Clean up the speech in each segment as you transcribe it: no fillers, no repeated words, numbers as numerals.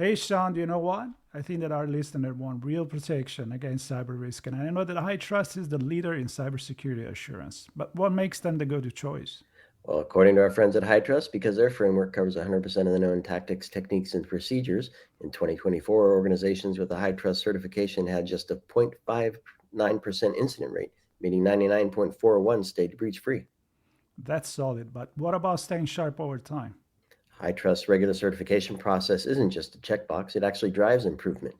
Hey, Sean, do you know what? I think that our listener want real protection against cyber risk. And I know that High Trust is the leader in cybersecurity assurance. But what makes them the go to choice? Well, according to our friends at HITRUST, because their framework covers 100% of the known tactics, techniques, and procedures, in 2024, organizations with a HITRUST certification had just a 0.59% incident rate, meaning 99.41 stayed breach free. That's solid. But what about staying sharp over time? HITRUST regular certification process isn't just a checkbox, it actually drives improvement.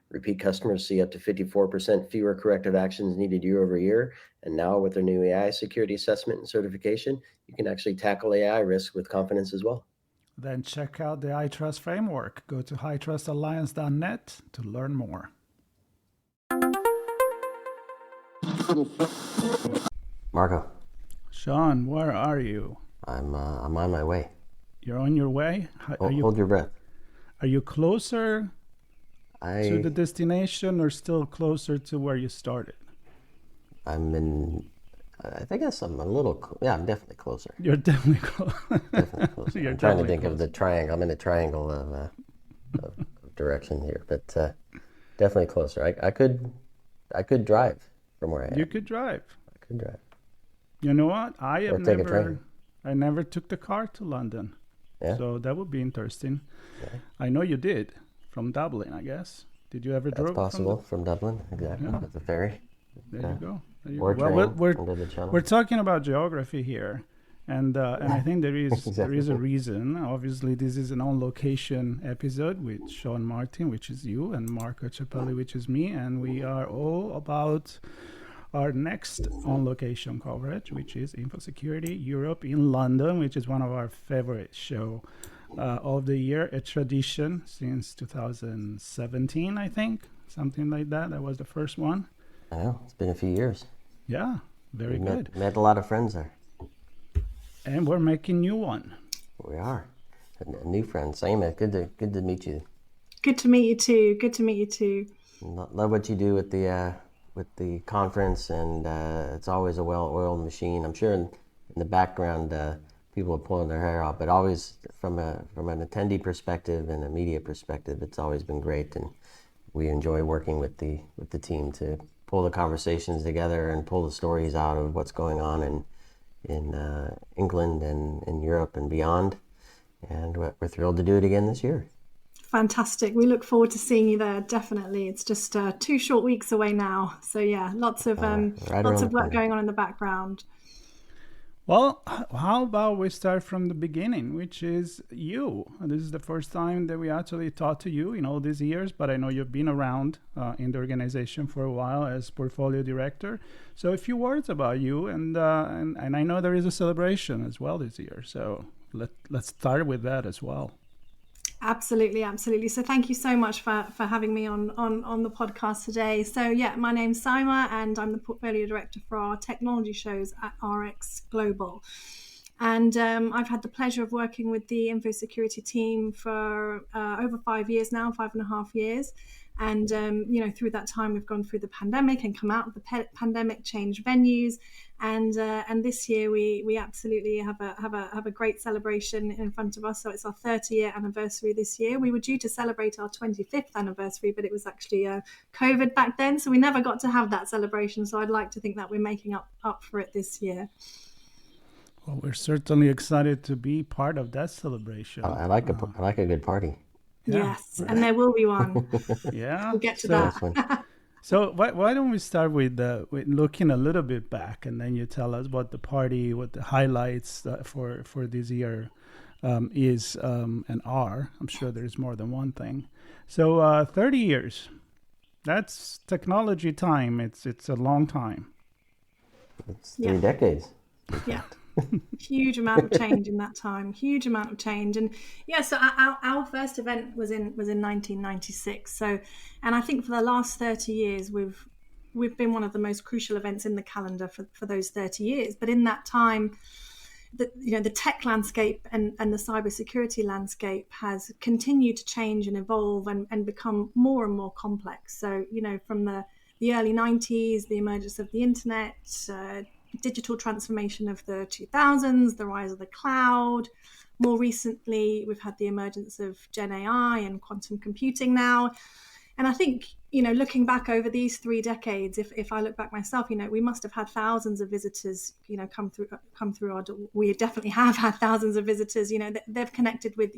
Repeat customers see up to 54% fewer corrective actions needed year over year. And now, with their new AI security assessment and certification, you can actually tackle AI risk with confidence as well. Then check out the iTrust framework. Go to hightrustalliance.net to learn more. Marco, Sean, where are you? I'm on my way. You're on your way? Hold your breath. Are you closer to the I destination or still closer to where you started? I'm in. I guess I'm a little. Yeah, I'm definitely closer. You're definitely close. Definitely closer. You're I'm trying to definitely think of close. the triangle. I'm in a triangle of direction here, but definitely closer. I could drive from where I You am. could drive. I could drive You know what? or take a train. I never took the car to London. Yeah, So that would be interesting. yeah, I know you did from Dublin, I guess. Did you ever that's drove from the? possible from Dublin. Exactly, Yeah, with the ferry. there you Okay. go. There you go. Or Well, train under the we're channel. talking about geography here, and I think there is a Exactly. reason. Obviously, this is an on location episode with Sean Martin, which is you, and Marco Cepelli, which is me, and we are all about our next on location coverage, which is Infosecurity Europe in London, which is one of our favorite show of the year, a tradition since 2017, I think, something like that. That was the first one. I know it's been a few years. Yeah, very We good. met a lot of friends there. And we're making new one. We are a new friend. Saima, good to meet you. Good to meet you too. Good to meet you too. Love what you do with the conference, and it's always a well-oiled machine. I'm sure in the background people are pulling their hair out, but always from an attendee perspective and a media perspective, it's always been great, and we enjoy working with the team to pull the conversations together and pull the stories out of what's going on in England and in Europe and beyond. And we're thrilled to do it again this year. Fantastic. We look forward to seeing you there. Definitely. It's just 2 short weeks away now. So yeah, lots of Right lots around the of work corner. going on in the background. Well, how about we start from the beginning, which is you. This is the first time that we actually talked to you in all these years, but I know you've been around in the organization for a while as portfolio director. So a few words about you, and I know there is a celebration as well this year. So let's start with that as well. Absolutely, absolutely. So thank you so much for having me on the podcast today. So yeah, my name's Saima and I'm the portfolio director for our technology shows at RX Global. And I've had the pleasure of working with the Infosecurity team for over 5 years now, 5.5 years. And through that time, we've gone through the pandemic and come out of the pandemic, changed venues, and this year we absolutely have a great celebration in front of us. So it's our 30-year anniversary this year. We were due to celebrate our 25th anniversary, but it was actually COVID back then, so we never got to have that celebration. So I'd like to think that we're making up for it this year. Well, we're certainly excited to be part of that celebration. I like a good party. Yeah. Yes, and there will be one. Yeah. We'll get to Nice one. that. So why don't we start with looking a little bit back, and then you tell us what the party, what the highlights for this year is and are. I'm sure there's more than one thing. So 30 years, that's technology time. It's a long time. It's Yeah. 3 decades. Yeah. Huge amount of change in that time. Huge amount of change. And yeah, so our first event was in 1996. So, and I think for the last 30 years we've been one of the most crucial events in the calendar for those 30 years. But in that time, the tech landscape and the cybersecurity landscape has continued to change and evolve and become more and more complex. So, from the early 90s, the emergence of the internet, digital transformation of the 2000s, the rise of the cloud, More recently, we've had the emergence of Gen AI and quantum computing now. And I think, looking back over these 3 decades, if I look back myself, we must have had thousands of visitors, come through our door. We definitely have had thousands of visitors. They've connected with,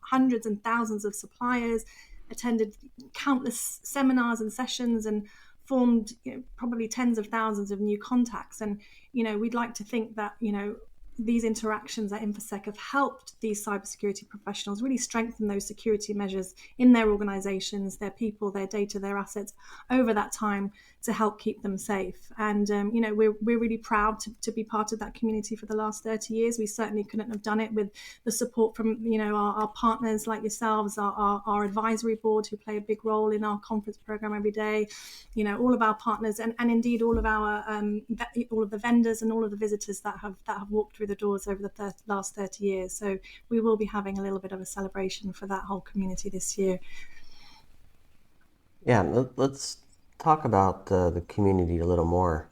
hundreds and thousands of suppliers, attended countless seminars and sessions, and formed probably tens of thousands of new contacts. And we'd like to think that these interactions at Infosec have helped these cybersecurity professionals really strengthen those security measures in their organizations, their people, their data, their assets over that time to help keep them safe. And, we're really proud to be part of that community for the last 30 years. We certainly couldn't have done it with the support from, our partners like yourselves, our advisory board who play a big role in our conference program every day, all of our partners and indeed all of the vendors and all of the visitors that have walked through the doors over the last 30 years. So we will be having a little bit of a celebration for that whole community this year. Yeah, let's talk about the community a little more.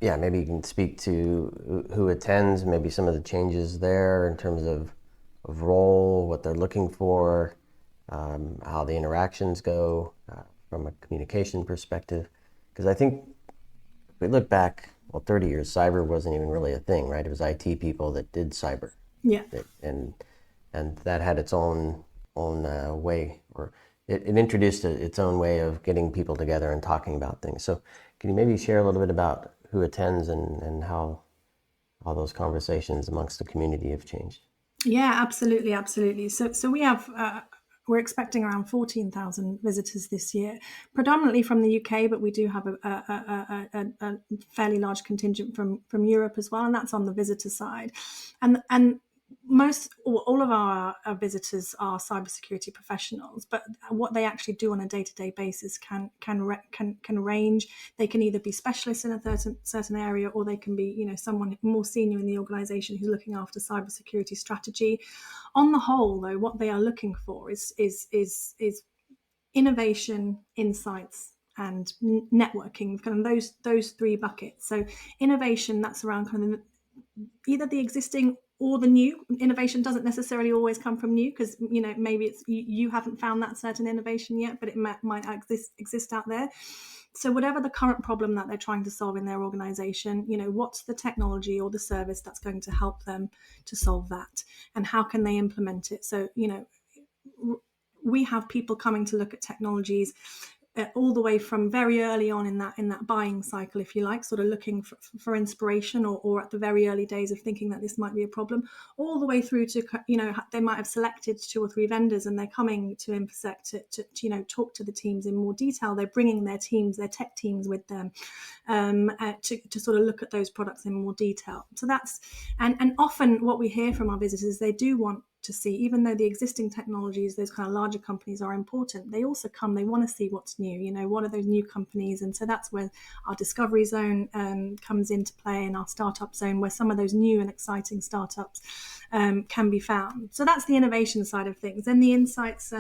Maybe you can speak to who attends, maybe some of the changes there in terms of role, what they're looking for, how the interactions go from a communication perspective. Because I think if we look back, 30 years, cyber wasn't even really a thing, right? It was IT people that did cyber. Yeah. And that had its own way, or it introduced its own way of getting people together and talking about things. So can you maybe share a little bit about who attends and how all those conversations amongst the community have changed? Yeah, absolutely. So we have we're expecting around 14,000 visitors this year, predominantly from the UK, but we do have a fairly large contingent from Europe as well, and that's on the visitor side. And all of our visitors are cybersecurity professionals, but what they actually do on a day-to-day basis can range. They can either be specialists in a certain area, or they can be someone more senior in the organization who's looking after cybersecurity strategy. On the whole, though, what they are looking for is innovation, insights, and networking, kind of those 3 buckets. So innovation, that's around kind of either the existing or the new. Innovation doesn't necessarily always come from new, because maybe it's you haven't found that certain innovation yet, but it might exist out there. So whatever the current problem that they're trying to solve in their organization, what's the technology or the service that's going to help them to solve that, and how can they implement it? So we have people coming to look at technologies all the way from very early on in that buying cycle, if you like, sort of looking for inspiration, or at the very early days of thinking that this might be a problem, all the way through to, they might have selected 2 or 3 vendors and they're coming to Infosec to talk to the teams in more detail. They're bringing their tech teams with them to sort of look at those products in more detail. So that's, and often what we hear from our visitors, they do want to see, even though the existing technologies, those kind of larger companies are important, they also they want to see what's new, what are those new companies. And so that's where our discovery zone comes into play, and our startup zone, where some of those new and exciting startups can be found. So that's the innovation side of things. Then the insights,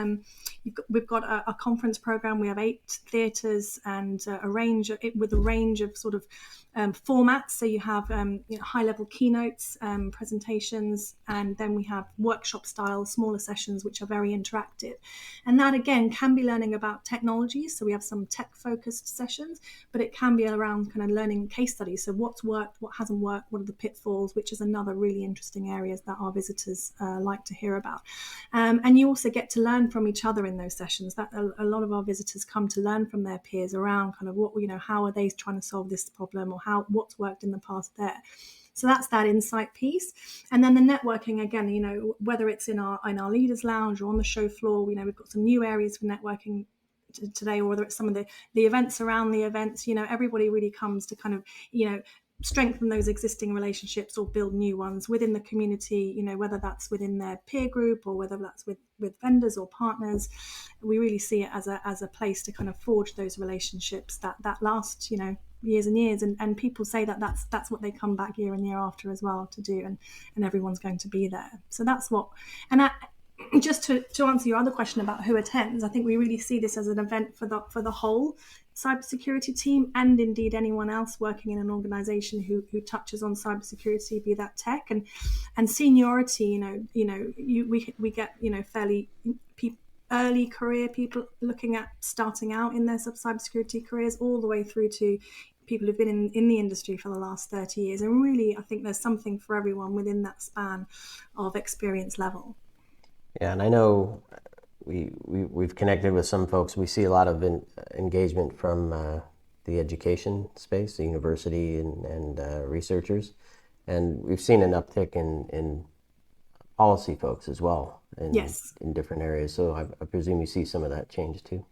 we've got a conference program. We have 8 theatres and a range of sort of formats. So you have high-level keynotes, presentations, and then we have workshop style smaller sessions which are very interactive. And that again can be learning about technologies. So we have some tech-focused sessions, but it can be around kind of learning case studies. So what's worked, what hasn't worked, what are the pitfalls, which is another really interesting areas that our visitors like to hear about. And you also get to learn from each other in those sessions. That a lot of our visitors come to learn from their peers around kind of what, how are they trying to solve this problem, or what's worked in the past there. So that's that insight piece. And then the networking, again, whether it's in our leaders lounge or on the show floor, we've got some new areas for networking today, or whether it's some of the events around the events, everybody really comes to kind of, strengthen those existing relationships or build new ones within the community, whether that's within their peer group or whether that's with vendors or partners. We really see it as a place to kind of forge those relationships that last, years and years, and people say that's what they come back year and year after as well to do, and everyone's going to be there. So that's what, and just to answer your other question about who attends, I think we really see this as an event for the whole cybersecurity team, and indeed anyone else working in an organization who touches on cybersecurity, be that tech and seniority. We get fairly early career people looking at starting out in their cybersecurity careers, all the way through to people who've been in the industry for the last 30 years. And really, I think there's something for everyone within that span of experience level. Yeah, and I know we've connected with some folks. We see a lot of engagement from the education space, the university and researchers. And we've seen an uptick in policy folks as well in different areas. So I presume you see some of that change too.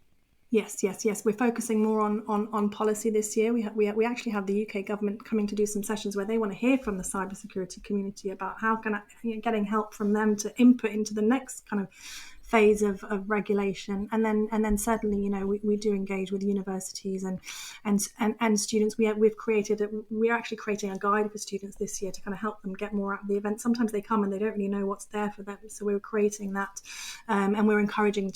Yes. We're focusing more on policy this year. We actually have the UK government coming to do some sessions where they want to hear from the cybersecurity community about how getting help from them to input into the next kind of phase of regulation, and then certainly we do engage with universities and students. We're actually creating a guide for students this year to kind of help them get more out of the event. Sometimes they come and they don't really know what's there for them, so we're creating that, and we're encouraging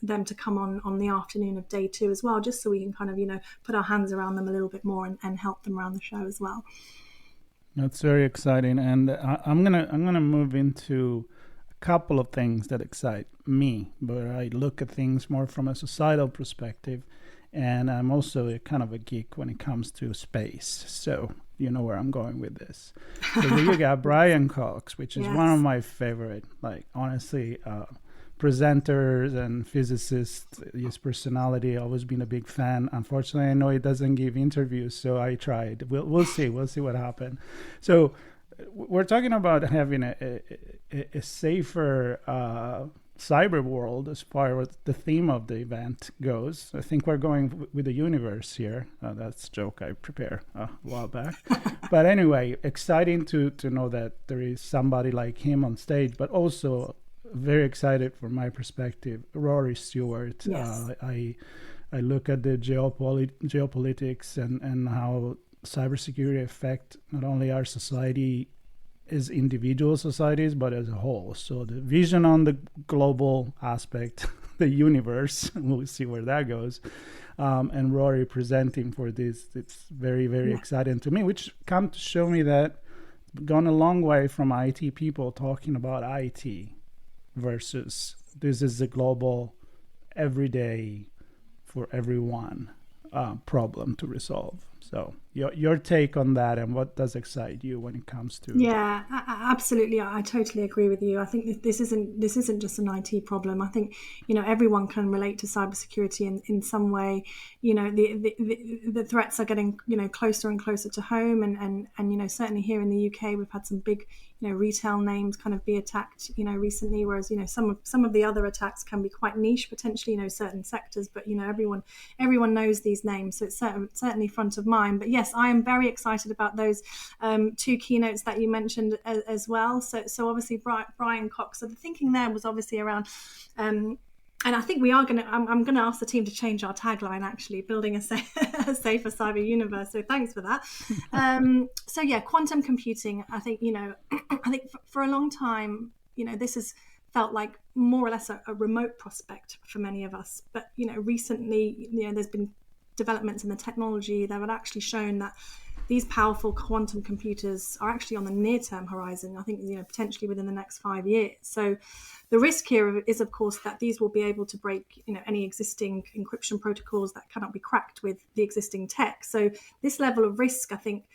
them to come on the afternoon of day 2 as well, just so we can kind of put our hands around them a little bit more and help them around the show as well. That's very exciting, and I'm gonna move into a couple of things that excite me, but I look at things more from a societal perspective, and I'm also a kind of a geek when it comes to space, so you know where I'm going with this. So you got Brian Cox, which is one of my favorite, honestly, presenters and physicists. His personality, always been a big fan. Unfortunately, I know he doesn't give interviews, so I tried. We'll see what happens. So we're talking about having a safer cyber world as far as the theme of the event goes. I think we're going with the universe here. That's a joke I prepared a while back. But anyway, exciting to know that there is somebody like him on stage, but also very excited from my perspective, Rory Stewart. Yes. I look at the geopolitics and how cybersecurity affect not only our society as individual societies, but as a whole. So the vision on the global aspect, the universe, we'll see where that goes. And Rory presenting for this, it's very, very exciting to me, which come to show me that we've gone a long way from IT people talking about IT versus this is a global, everyday, for everyone problem to resolve. So your take on that, and what does excite you when it comes to absolutely. I totally agree with you. I think this isn't just an IT problem. I think everyone can relate to cybersecurity in some way. The threats are getting closer and closer to home, and certainly here in the UK we've had some big retail names kind of be attacked recently, whereas some of the other attacks can be quite niche potentially, certain sectors, but everyone knows these names, so it's certainly front of mind. But yes, I am very excited about those 2 keynotes that you mentioned as well. So obviously Brian Cox, so the thinking there was obviously around and I think I'm going to ask the team to change our tagline, actually, building a safer cyber universe. So thanks for that. So yeah, quantum computing, I think, I think for a long time, this has felt like more or less a remote prospect for many of us. But, recently, there's been developments in the technology that have actually shown that these powerful quantum computers are actually on the near-term horizon, I think, potentially within the next 5 years. So the risk here is, of course, that these will be able to break, any existing encryption protocols that cannot be cracked with the existing tech. So this level of risk, I think,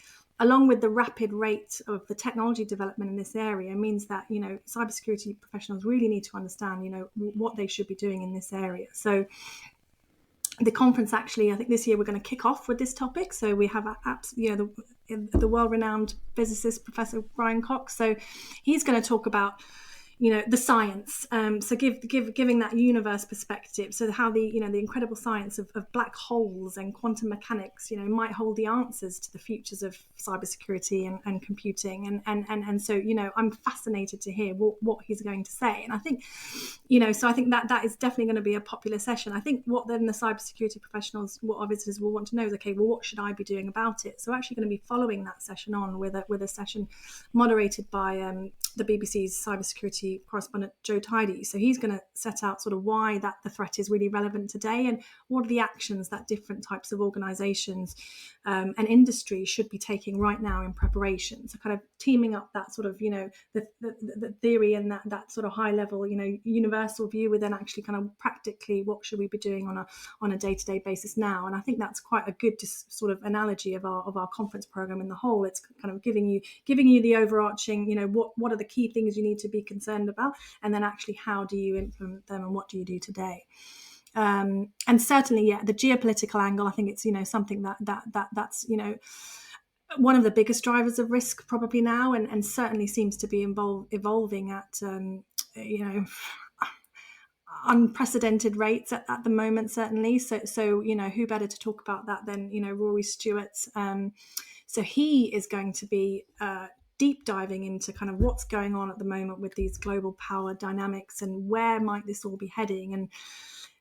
along with the rapid rate of the technology development in this area, means that, cybersecurity professionals really need to understand, what they should be doing in this area. So the conference, actually, I think this year we're going to kick off with this topic. So we have the world-renowned physicist, Professor Brian Cox. So he's going to talk about the science, so giving that universe perspective, so how the incredible science of black holes and quantum mechanics might hold the answers to the futures of cybersecurity and computing, and so I'm fascinated to hear what he's going to say. And I think so I think that is definitely going to be a popular session. I think what then the cybersecurity professionals, what our visitors will want to know is, okay, well, what should I be doing about it? So we're actually going to be following that session on with a session moderated by the BBC's cybersecurity cybersecurity correspondent Joe Tidy. So he's going to set out sort of why that the threat is really relevant today, and what are the actions that different types of organizations and industry should be taking right now in preparation. So kind of teaming up that sort of, the theory and that sort of high level, universal view with then actually kind of practically what should we be doing on a day-to-day basis now. And I think that's quite a good sort of analogy of our conference program in the whole. It's kind of giving you the overarching, what are the key things you need to be concerned about, and then actually how do you implement them and what do you do today. And certainly, the geopolitical angle, I think it's, something that's, one of the biggest drivers of risk probably now, and certainly seems to be evolving at, unprecedented rates at the moment, certainly. So who better to talk about that than, Rory Stewart. So he is going to be deep diving into kind of what's going on at the moment with these global power dynamics and where might this all be heading.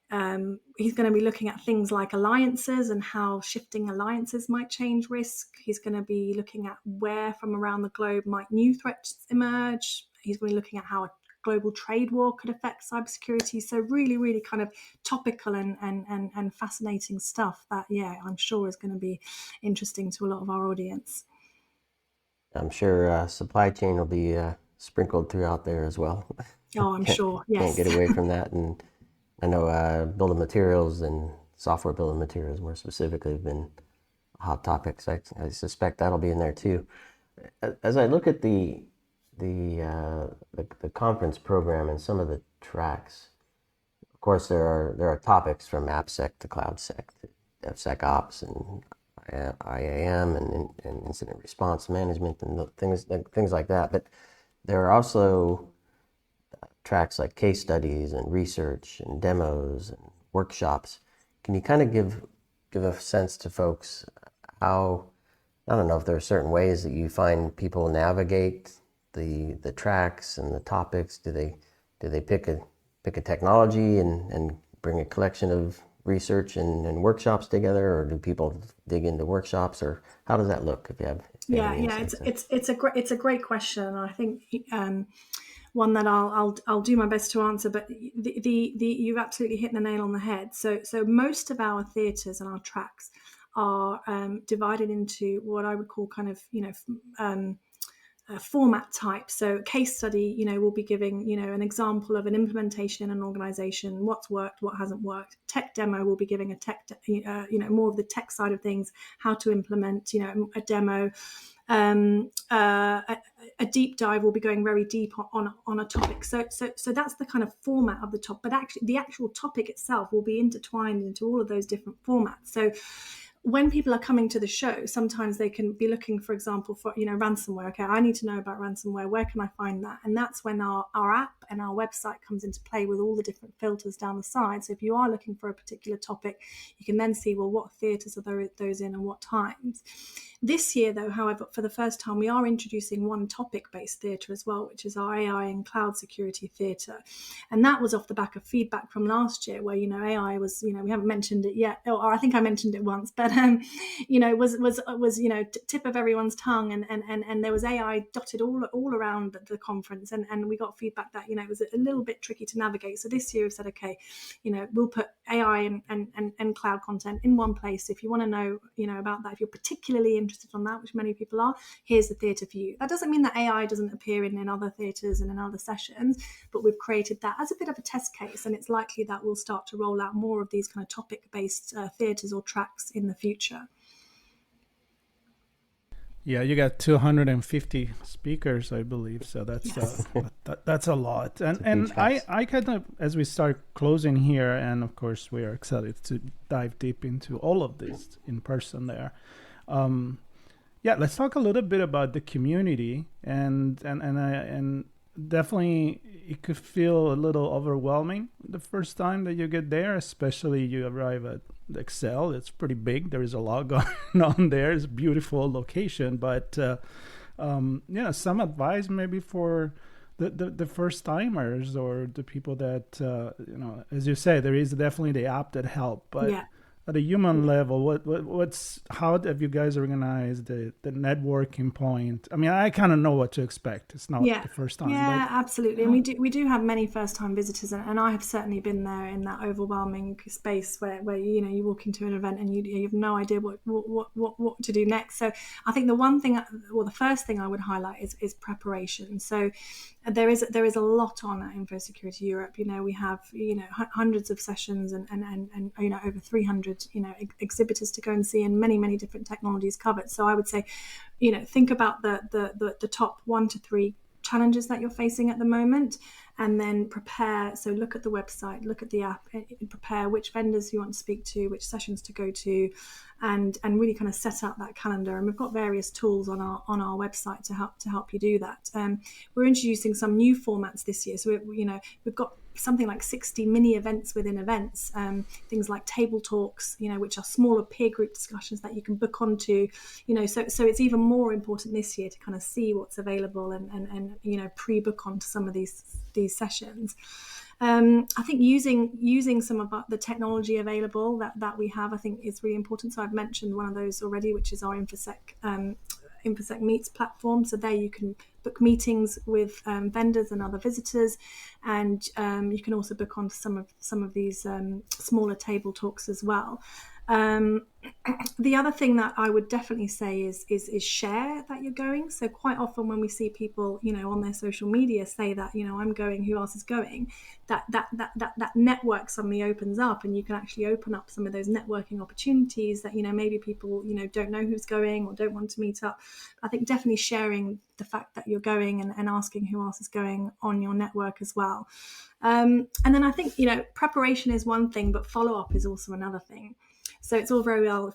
And he's going to be looking at things like alliances and how shifting alliances might change risk. He's going to be looking at where from around the globe might new threats emerge. He's going to be looking at how a global trade war could affect cybersecurity. So really, really kind of topical and fascinating stuff that, I'm sure is going to be interesting to a lot of our audience. I'm sure supply chain will be sprinkled throughout there as well. Oh, I'm sure, yes. Can't get away from that. And I know building materials and software building materials more specifically have been hot topics. I suspect that'll be in there too. As I look at the conference program and some of the tracks, of course there are topics from AppSec to CloudSec to DevSecOps and IAM and incident response management and things like that. But there are also tracks like case studies and research and demos and workshops. Can you kind of give a sense to folks how, I don't know if there are certain ways that you find people navigate the tracks and the topics? Do they pick a technology and bring a collection of research and workshops together, or do people dig into workshops, or how does that look? If you have it's a great question. I think one that I'll do my best to answer, but the you've absolutely hit the nail on the head. So most of our theatres and our tracks are divided into what I would call kind of format type. So case study, we'll be giving, an example of an implementation in an organization, what's worked, what hasn't worked. Tech demo will be giving a tech, more of the tech side of things, how to implement, a demo. A deep dive will be going very deep on a topic. So that's the kind of format of the top, but actually the actual topic itself will be intertwined into all of those different formats. So when people are coming to the show, sometimes they can be looking, for example, for, ransomware. Okay, I need to know about ransomware. Where can I find that? And that's when our app and our website comes into play with all the different filters down the side. So if you are looking for a particular topic, you can then see, well, what theatres are those in and what times. This year, though, however, for the first time, we are introducing one topic-based theatre as well, which is our AI and cloud security theatre. And that was off the back of feedback from last year where, AI was, we haven't mentioned it yet, or I think I mentioned it once, but, was tip of everyone's tongue. And there was AI dotted all around the conference. And we got feedback that, it was a little bit tricky to navigate. So this year we've said, okay, we'll put AI and cloud content in one place. If you want to know, about that, if you're particularly interested on that, which many people are, here's the theatre for you. That doesn't mean that AI doesn't appear in other theatres and in other sessions, but we've created that as a bit of a test case, and it's likely that we'll start to roll out more of these kind of topic-based theatres or tracks in the future. Yeah, you got 250 speakers, I believe. So that's Yes. That's a lot. And I kind of, as we start closing here, and of course we are excited to dive deep into all of this in person there. Let's talk a little bit about the community, and definitely it could feel a little overwhelming the first time that you get there, especially you arrive at Excel. It's pretty big. There is a lot going on there. It's a beautiful location, but some advice maybe for the first timers or the people that as you say, there is definitely the app that help, but at a human level, how have you guys organized the networking point? I mean, I kind of know what to expect. It's not the first time, yeah, but absolutely. And we do have many first time visitors, and I have certainly been there in that overwhelming space where you walk into an event and you have no idea what to do next. So I think the first thing I would highlight is preparation. So there is a lot on at Infosecurity Europe. We have hundreds of sessions and over 300 exhibitors to go and see, and many different technologies covered. So I would say, think about the top 1 to 3 challenges that you're facing at the moment, and then prepare. So look at the website, look at the app, prepare which vendors you want to speak to, which sessions to go to, and really kind of set out that calendar. And we've got various tools on our website to help you do that. We're introducing some new formats this year, so we've got something like 60 mini events within events, things like table talks, which are smaller peer group discussions that you can book onto, so it's even more important this year to kind of see what's available and pre-book onto some of these sessions. I think using some of the technology available that we have, I think is really important. So I've mentioned one of those already, which is our Infosec Meets platform. So there you can book meetings with vendors and other visitors, and you can also book onto some of these smaller table talks as well. The other thing that I would definitely say is share that you're going. So quite often when we see people, on their social media say that, I'm going, who else is going, that network suddenly opens up, and you can actually open up some of those networking opportunities that, maybe people, don't know who's going or don't want to meet up. I think definitely sharing the fact that you're going and asking who else is going on your network as well. And then I think, preparation is one thing, but follow-up is also another thing. So it's all very well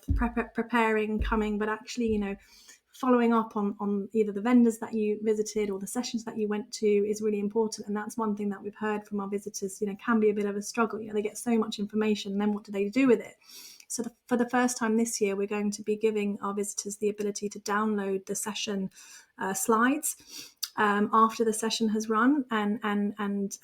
preparing, coming, but actually, following up on either the vendors that you visited or the sessions that you went to is really important. And that's one thing that we've heard from our visitors, can be a bit of a struggle. They get so much information, and then what do they do with it? So for the first time this year, we're going to be giving our visitors the ability to download the session slides after the session has run, and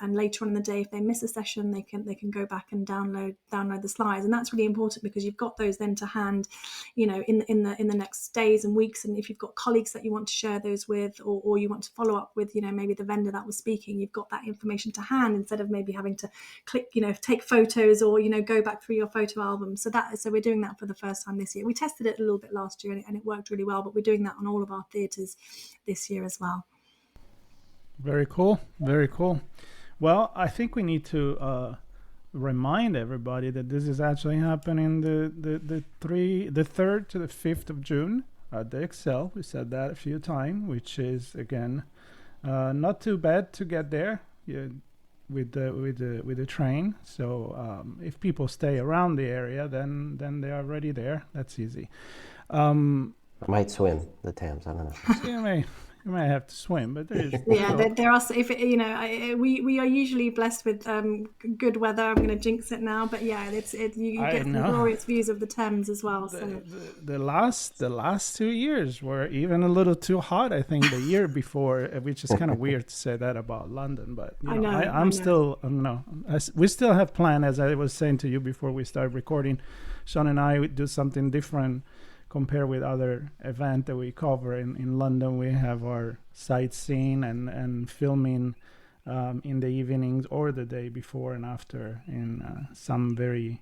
later on in the day, if they miss a session, they can go back and download the slides. And that's really important because you've got those then to hand, in the next days and weeks. And if you've got colleagues that you want to share those with, or you want to follow up with, maybe the vendor that was speaking, you've got that information to hand instead of maybe having to click, take photos or go back through your photo album. So we're doing that for the first time this year. We tested it a little bit last year and it worked really well, but we're doing that on all of our theatres this year as well. Very cool. Very cool. Well, I think we need to remind everybody that this is actually happening the 3rd to the 5th of June at the Excel. We said that a few times, which is again not too bad to get there with the train. So if people stay around the area, then they are already there. That's easy. I might swim the Thames. I don't know. You may have to swim, but there is. There are. If we are usually blessed with good weather. I'm going to jinx it now, but yeah, you get the glorious views of the Thames as well. The last 2 years were even a little too hot. I think the year before, which is kind of weird to say that about London, but I'm still. We still have planned, as I was saying to you before we started recording. Sean and I would do something different. Compare with other events that we cover in London. We have our sightseeing and filming in the evenings or the day before and after in some very,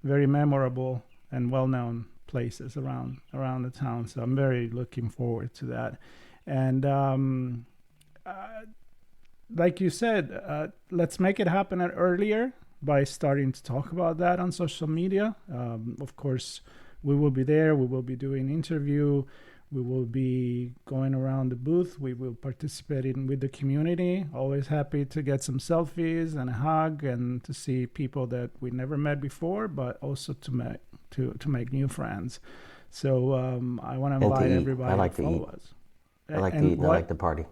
very memorable and well-known places around the town. So I'm very looking forward to that. And like you said, let's make it happen earlier by starting to talk about that on social media. Of course, we will be there. We will be doing interview. We will be going around the booth. We will participate with the community. Always happy to get some selfies and a hug and to see people that we never met before, but also to make new friends. So I want to invite everybody to follow us. I like to eat and I like to party.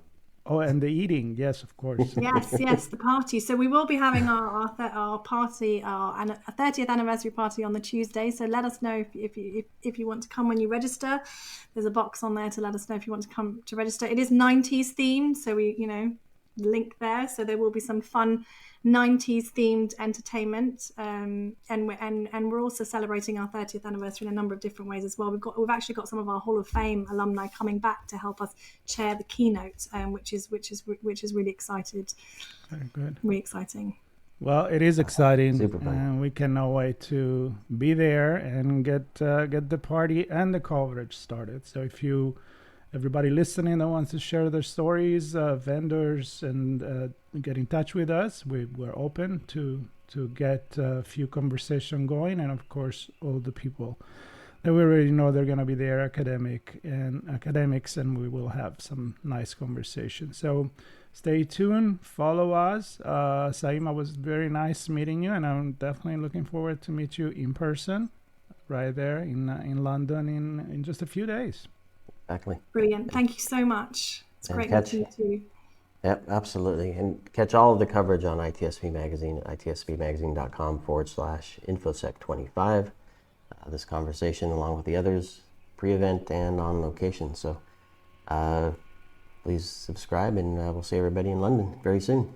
Oh, and the eating, yes, of course. Yes, the party. So we will be having our party, our 30th anniversary party on the Tuesday. So let us know if you want to come when you register. There's a box on there to let us know if you want to come to register. It is 90s themed, so we link there. So there will be some fun 90s themed entertainment, and we're also celebrating our 30th anniversary in a number of different ways as well. We've actually got some of our Hall of Fame alumni coming back to help us chair the keynote, which is really excited. Very good. Really exciting. Well, it is exciting, Super fun. and we cannot wait to be there and get the party and the coverage started. So if everybody listening that wants to share their stories, vendors, and get in touch with us, we're open to get a few conversation going, and of course all the people that we already know they're going to be there, academics, and we will have some nice conversation. So stay tuned, follow us. Saima, was very nice meeting you, and I'm definitely looking forward to meet you in person right there in London in just a few days. Exactly. Brilliant. Thank you so much. It's great meeting you too. Yep, absolutely. And catch all of the coverage on ITSP Magazine at itsbmagazine.com/infosec25. This conversation, along with the others, pre-event and on location. So please subscribe, and we'll see everybody in London very soon.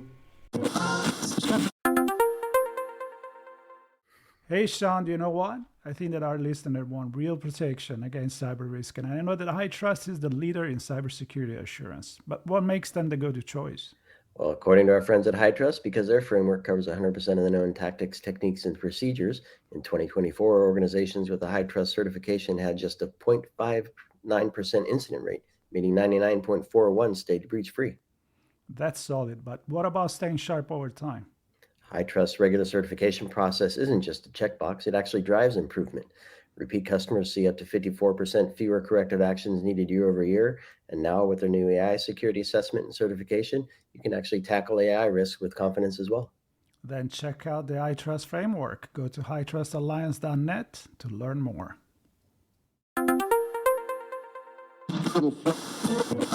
Hey, Sean, do you know what? I think that our listeners want real protection against cyber risk, and I know that HITRUST is the leader in cybersecurity assurance. But what makes them the go-to choice? Well, according to our friends at HITRUST, because their framework covers 100% of the known tactics, techniques, and procedures, in 2024, organizations with a HITRUST certification had just a 0.59% incident rate, meaning 99.41 stayed breach-free. That's solid, but what about staying sharp over time? HITRUST's regular certification process isn't just a checkbox, it actually drives improvement. Repeat customers see up to 54% fewer corrective actions needed year over year. And now with their new AI security assessment and certification, you can actually tackle AI risks with confidence as well. Then check out the HITRUST framework. Go to hitrustalliance.net to learn more.